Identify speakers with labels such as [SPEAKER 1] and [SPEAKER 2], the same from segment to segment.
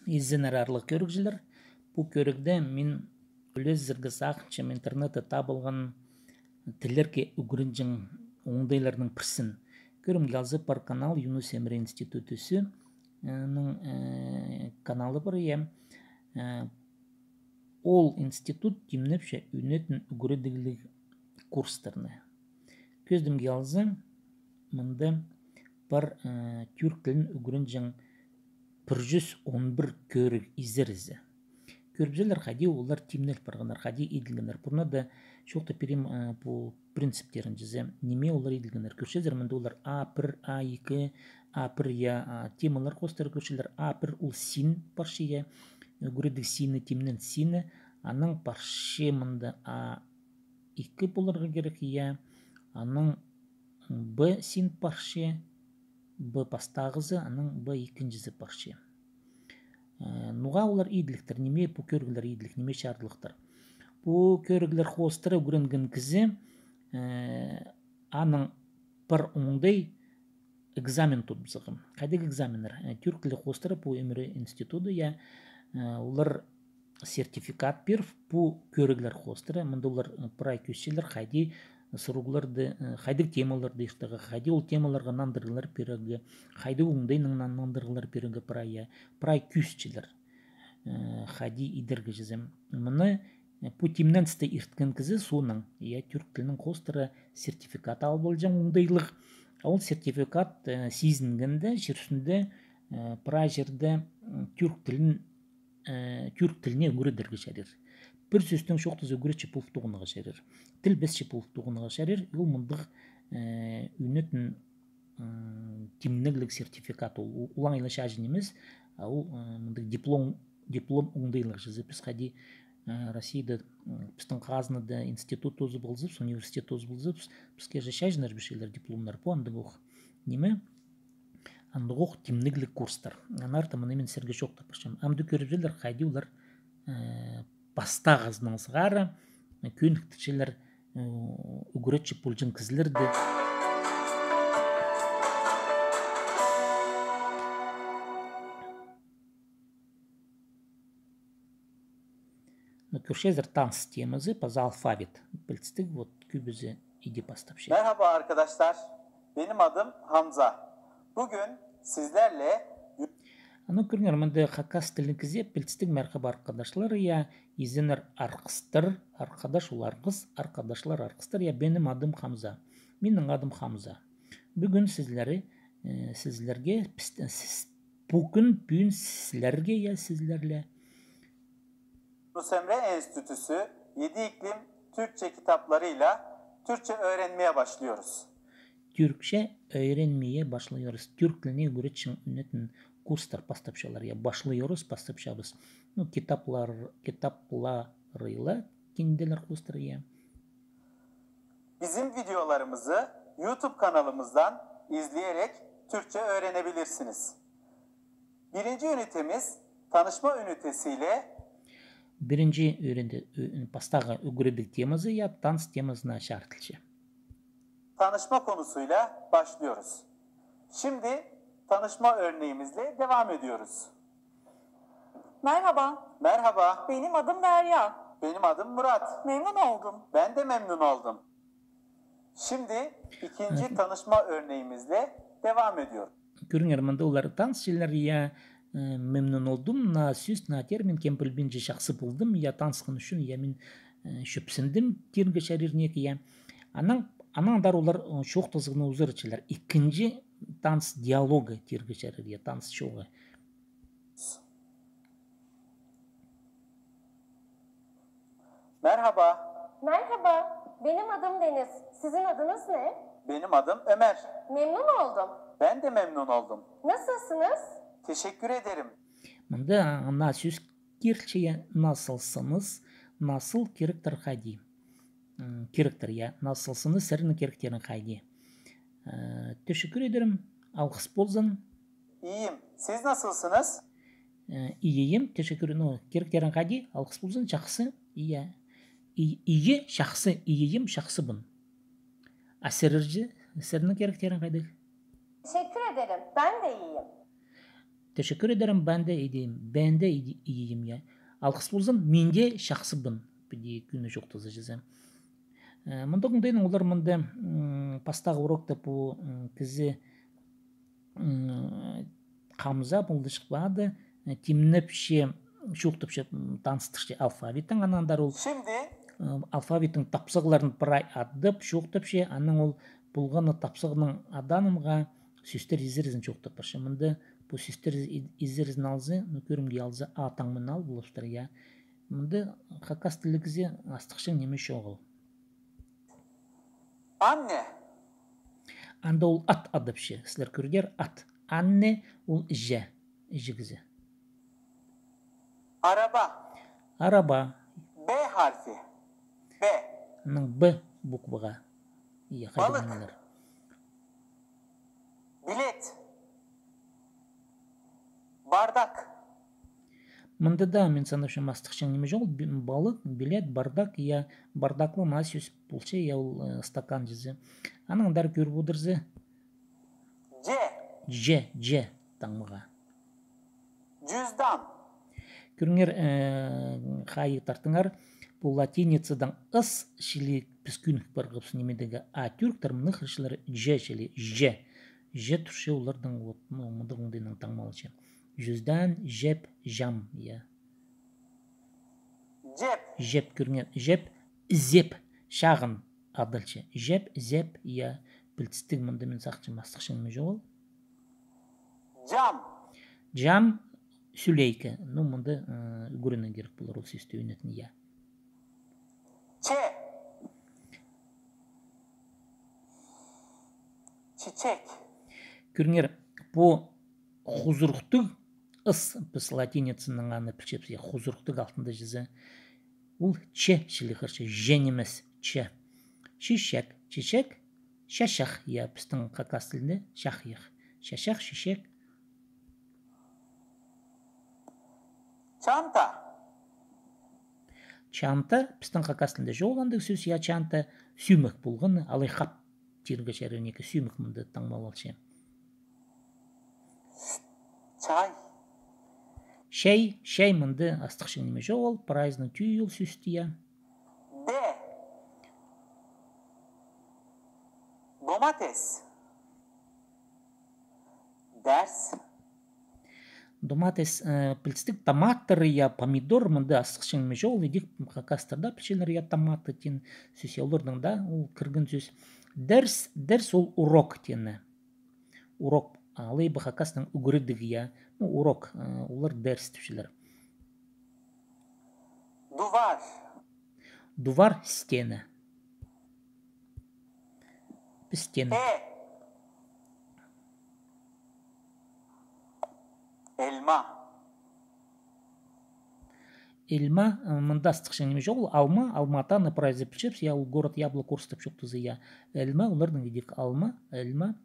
[SPEAKER 1] Izlenir arlık körükçüler. Bu körükde min өлезіргі сақыншым интернетті табылған тілерге үгірінжің оңдайларының пірсін. Көрім қалзы бар канал Юнус Эмре институтысы каналы бар ем. Ол институт демнепше үнетін үгірідігілік курстарны. Көздім қалзы мұнда бар түрк тілін үгірінжің 111 көрік изерізі. Көрбжелер хади олар тимнел барганар хади идилгенер. Бурна да шоқта перим по принциптерін жүзе. Неме олар идилгенер. Көршелер мында олар А1, А2, А1 я темалар қостары көршелер. А1 ол син паршия. Гүредік сині тимнен сині. Аның парше мында А2 боларға керек я. Аның Б син парше. Б пастағызы. Аның Б екіншізі парше. Нуға олар иділіктір, неме бұ көргілер иділік, неме шардылықтыр. Бұ көргілер қостыры көрінген кізі аның бір оңдай экзамен тұт бұзығым. Қайдық экзаменер? Түркілі қостыры бұ өмірі институты, олар сертификат беріп, бұ көргілер қостыры, мұнда олар прай көшселер қайды сұрғыларды, қайдық темаларды ештігі, қайды ол темаларға нандырғылар перегі, қайды оңдайның нандырғылар перегі прай көшчілер, қайды идергі жізім. Мұны бұ темненсті ерткен кізі соның, түрк тілінің қостыры сертификат алып болжан оңдайлық. Ол сертификат сезінгенде, жерсінде прай жерді түрк тіліне өңірдергі шәрер. Bir сөздің шоқтыз өгіретші пұлықтығыныға шәрер. Тіл бәсші пұлықтығыныға шәрер. Ол мұндық үнетін темнігілік сертификат. Ол аңайлы шажын емес. Ол мұндық диплом оңдайлық жызы. Біз қади Россияда біздің қазынады институт өзі болзып, университет өзі болзып, бізге шажынар бішелер дипломдар. Бұл андық оқ. Неме? Андық оқ темнігілік курстар. Анарты мұнымен сәрге шоқтар пашам. Амды көріп қайди олар бастағызның сығары, көніктікшілер үгіретші пұлжын кізілерді. Көршезір таныс темізі, паза алфавит. Білістік, kübüzü idi bastap şey.
[SPEAKER 2] Merhaba arkadaşlar, benim adım Hamza. Bugün sizlerle
[SPEAKER 1] Көріңер, мұнды қақас тілін кізе, білістік мәрхаб арқадашлар, изенер арқыстыр, арқадаш ол арқыз, арқадашлар арқыстыр, бенім адым Хамза. Менің адым Хамза. Бүгін сізлерге, бүгін сізлерге,
[SPEAKER 2] Yunus Emre Enstitüsü 7 iklim Türkçe kitaplarıyla Türkçe öğrenmeye başlıyoruz.
[SPEAKER 1] Türkçe öğrenmeye başlıyoruz. Türk dilini öğretişin ünnetin kurslar pastapşalar başlıyoruz pastapşabız. Kitaplarıyla kendiler kurslar
[SPEAKER 2] Bizim videolarımızı YouTube kanalımızdan izleyerek Türkçe öğrenebilirsiniz. Birinci ünitemiz tanışma ünitesiyle
[SPEAKER 1] Birinci pastağa öğrendik temazı tanış temazına şartlıca.
[SPEAKER 2] Tanışma konusuyla başlıyoruz. Şimdi tanışma örneğimizle devam ediyoruz.
[SPEAKER 3] Merhaba.
[SPEAKER 2] Merhaba.
[SPEAKER 3] Benim adım Derya.
[SPEAKER 2] Benim adım Murat.
[SPEAKER 3] Memnun oldum.
[SPEAKER 2] Ben de memnun oldum. Şimdi ikinci tanışma örneğimizle devam ediyoruz.
[SPEAKER 1] Көріңер, мұнда олар таныс желер, memnun oldum, na сөз, на термин, кем білбенже жақсы болдым, танысқын үшін, мен шөпсіндім, терінгі шәрернек, анаңдар олар шоқтызығыны ұзырычылар. Екінші таныс диалогы терінгі шәрер, таныс шоғы.
[SPEAKER 2] Merhaba.
[SPEAKER 4] Merhaba, benim adım Deniz. Sizin adınız ne?
[SPEAKER 2] Benim adım Ömer.
[SPEAKER 4] Memnun oldum.
[SPEAKER 2] Ben de memnun oldum.
[SPEAKER 4] Nasılsınız?
[SPEAKER 2] Teşekkür ederim.
[SPEAKER 1] Мұнда ана сөз керче насылсыңыз, насыл керектер қайди. Керектер, насылсыңыз сәрінің керектерін қайди. Teşekkür ederim. Alqыс болсын.
[SPEAKER 2] İyiyim. Siz nasılsınız?
[SPEAKER 1] İyiyim. Teşekkür ederim. Керектерін қайди. Alqыс болсын. Жақсы. İyi, жақсы. İyiyim, жақсы бұн. Сәрінің керектерін қайди.
[SPEAKER 4] Teşekkür ederim. Ben de iyiyim.
[SPEAKER 1] Teşekkür ederim ben de iyiyim. Ben de iyiyim ya. Алғыс болсын, мен де жақсымын. Бide күні жоқ таза жазам. Мында күндейін олар мында пастағы урокта по кізі қамза болды шықпады. Темнепше, шоқтыпше таныстықше алфавиттің анандар ол.
[SPEAKER 2] Şimdi
[SPEAKER 1] Алфавиттің тапсығыларын пырай адып, шоқтыпше, анның ол бұлғаны тапсығының аданымға süster izlerizin çok da parça. Mında bu süster izlerizin alzı, nükürümge alzı atangmın al buluştur ya. Mında hakas tiligizi astıkşın neme şoğul.
[SPEAKER 2] anne,
[SPEAKER 1] Anda ol at adı bir şey. Sizler körger at. Anne ol je. Jigizi.
[SPEAKER 2] araba,
[SPEAKER 1] Araba.
[SPEAKER 2] B harfi, B,
[SPEAKER 1] Nın B bukbağa. İyi
[SPEAKER 2] Balık.
[SPEAKER 1] haydi
[SPEAKER 2] bilet, bardak,
[SPEAKER 1] Мында да мен санавшы мастықшың неме жол балық, билет, бардак, я бардаклы насюс пулче, я ул стакан жызы. Аның дар көріп отырзы.
[SPEAKER 2] C,
[SPEAKER 1] Же, таңмыға.
[SPEAKER 2] cüzdan,
[SPEAKER 1] Көріңер қайы тартыңар, бұл латиницадан ыс шілі піскүнік бар ғыпсы немедегі а түрктар мұнық рышылары же шілі, же. Же тұршы олардың мұнды ғындайның таңмалычы. Жүздан, жеп, жам, я.
[SPEAKER 2] cep,
[SPEAKER 1] Жеп көріңер, жеп, зеп, шағын адылчы. Жеп, зеп, я. Білтістік мұнды мен сақчы мастықшын ме жоғыл.
[SPEAKER 2] cam,
[SPEAKER 1] Жам, сүлейкі. Ну, мұнды көрінен керек болар ол сесті өнетін, я.
[SPEAKER 2] Ç, çiçek,
[SPEAKER 1] Көріңер, бұл хузуруқтың ыс біз латиницының аны пілчепсі, хузуруқтың алтында жызы. Ол че шілі қыршы, жен емес, че. Шишек, чешек, шашақ, я біздің қақас тілінде шақиық. Шашақ, шишек.
[SPEAKER 2] çanta,
[SPEAKER 1] Чанта, біздің қақас тілінде жоғандық сөз, я чанта сүймік болғаны, алай қап тергі шәрінекі сүймік мұнды таңмал алшы.
[SPEAKER 2] çay,
[SPEAKER 1] Шәй мұнды астықшы неме жоғыл, прайзның түйіл сөзді, я.
[SPEAKER 2] D, domates, ders,
[SPEAKER 1] Доматес пілістік томаттары я помидор мұнды астықшы неме жоғыл, едік қақастарда пішелер я томаты тен сөз, я олардың да ол кіргін сөз. Дәрс ол урок тені. Урок, алай бұл қақастың үгірідігі я. Урок, олар дәрс түшілер.
[SPEAKER 2] duvar,
[SPEAKER 1] Дувар стені. Стені.
[SPEAKER 2] elma,
[SPEAKER 1] Эльма, мұнда астықшы неме жоғыл, алма, алмата на прайзы пішепс, я ол город яблок орыстап шоқтызы, я. Эльма, олардың едік алма, эльма.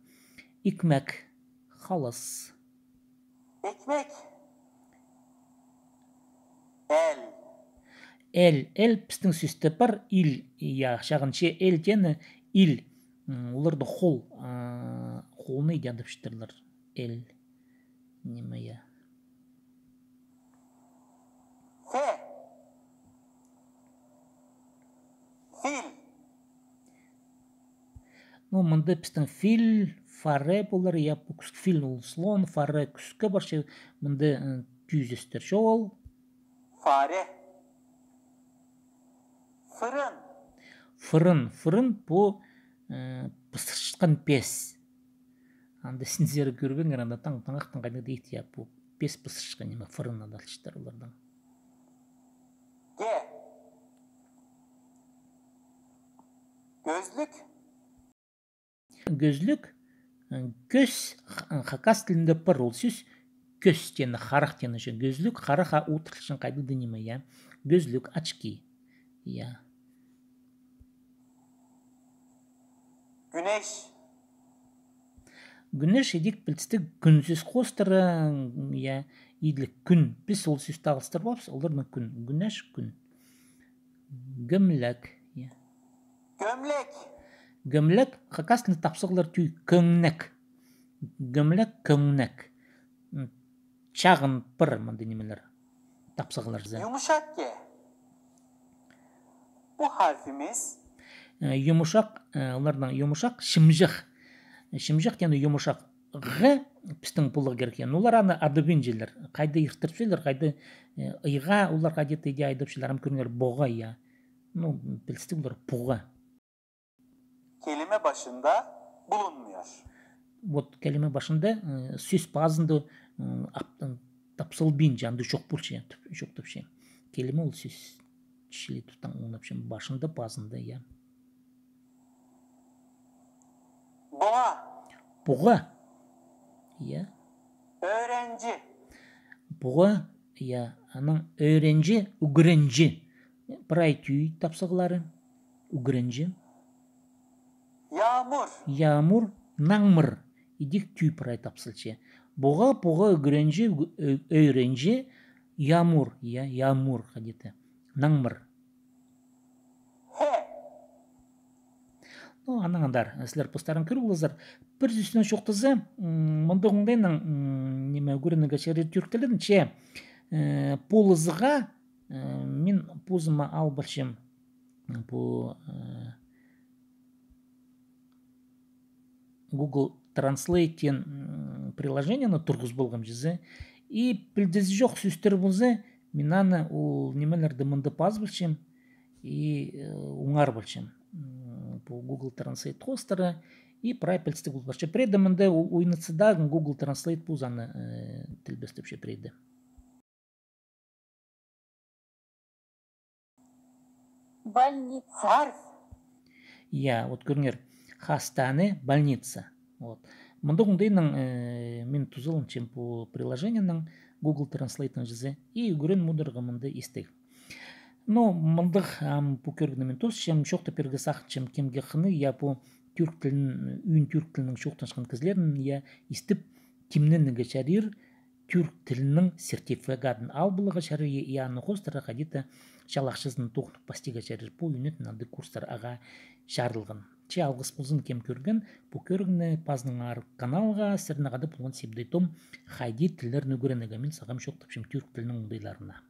[SPEAKER 1] Икмәк, халас.
[SPEAKER 2] ekmek, el,
[SPEAKER 1] Әл пістің сөзді бар, ил, я, шағынше, әл тені, ил, оларды қол, қолыны едендіп шыттырлар, әл, неме, я.
[SPEAKER 2] F, fil,
[SPEAKER 1] Ну, мұнды пістің фил, фаре болар, я, фил, ол слон, фаре, күскі бар, мұнды түйзістер жол.
[SPEAKER 2] fare, fırın,
[SPEAKER 1] Фырын, бұл пысышқан пес. Анда сіндері көрген, анда таңақтың қайда дейді, я, бұл пес пысышқан, неме, фырын адалшыштар олардан.
[SPEAKER 2] G, gözlük,
[SPEAKER 1] Gözlük, көз, хакас тілінде пыр, ол сөз, көз тені, харақ тені, gözlük, хараха отыршын қайды дынеме, я. Gözlük, очки, я.
[SPEAKER 2] güneş,
[SPEAKER 1] Güneş едік білістік күнсіз қостыры, я, идлік күн. Біз ол сөз тағыстыр бапс, олардың күн. Güneş, күн. Gömlek, я.
[SPEAKER 2] gömlek,
[SPEAKER 1] Gömlek, хакасны тапсығылар түй, көңнек. Gömlek, көңнек. чағын бір мындай немелер тапсығылар за.
[SPEAKER 2] Yumuşak G. Bu harfimiz
[SPEAKER 1] Yumuşak, олардан yumuşak, шымжық. Шымжық яны yumuşak. Г пістің пулы керкен. Олар аны адыбен желер. Қайды иртіріп желер, қайды ыйға, олар қайды тейде айдып желер. Көрінер боға я. Ну, білісті олар пуға.
[SPEAKER 2] kelime başında bulunmuyor.
[SPEAKER 1] Вот kelime başında söz bazında тапсыл бин жанды жоқ болшы, жоқ тапшы. Kelime ол сөз кішілі тұтан оңапшын башында bazında я.
[SPEAKER 2] Boğa.
[SPEAKER 1] Буға. Я.
[SPEAKER 2] Öğrenci.
[SPEAKER 1] Буға. Я. Аның öğrenci, үгіренci. Бір ай түй тапсығылары. Үгіренci.
[SPEAKER 2] Yağmur.
[SPEAKER 1] Yağmur, nağmır. İdik tüy pıray tapsılçı. Boğa, boğa, öğrenci, öğrenci, yağmur. Ya, yağmur hadite. Nağmır.
[SPEAKER 2] H.
[SPEAKER 1] No, anağandar. Sizler postарын көріп олыздар. Bir üstüne çoқтызы, мұндығыңдайның неме көріні geçerir түрктілін, че, полызыға, мен позыма ал білшім, bu Google Translate приложениені тұрғыз болғым жызы. И білдізі жоқ сөстер болзы, мен аны ол немелерді мұнды паз білшім и оңар білшім. Бұл Google Translate қостары и прай пілсті бұл білші. Преді мұнды ойнытсыда Google Translate бұл заны тіл бөстіпші преді.
[SPEAKER 4] Больница.
[SPEAKER 2] Harf.
[SPEAKER 1] Я, вот көріңер, хастаны, больница. Вот. Мұнда оңдайның мен тұзылын чем по приложениянның Google Translate'ның жызы и көрін мұдырғы мұнды естек. Но мұндық по көргіні мен тұз, чем шоқты пергісақ, чем кемге қыны, я по түрк тілінің, үйін түрк тілінің шоқтан шыққан кізлерін, я естіп кемнің geçerir түрк тілінің сертификатын ал бұлығы шәрі яны қостары қадеті шалақшызын тоқтық пасти geçerir. Бұл үйнет нады курстар аға шарылғын. Че алғыс болсын кем көрген, бұл көргіні пазның ар каналға сірнағады болған себдей том хайди тілдерін өгіренеге мен сағам шоқтапшым түрк тілінің ұндайларына.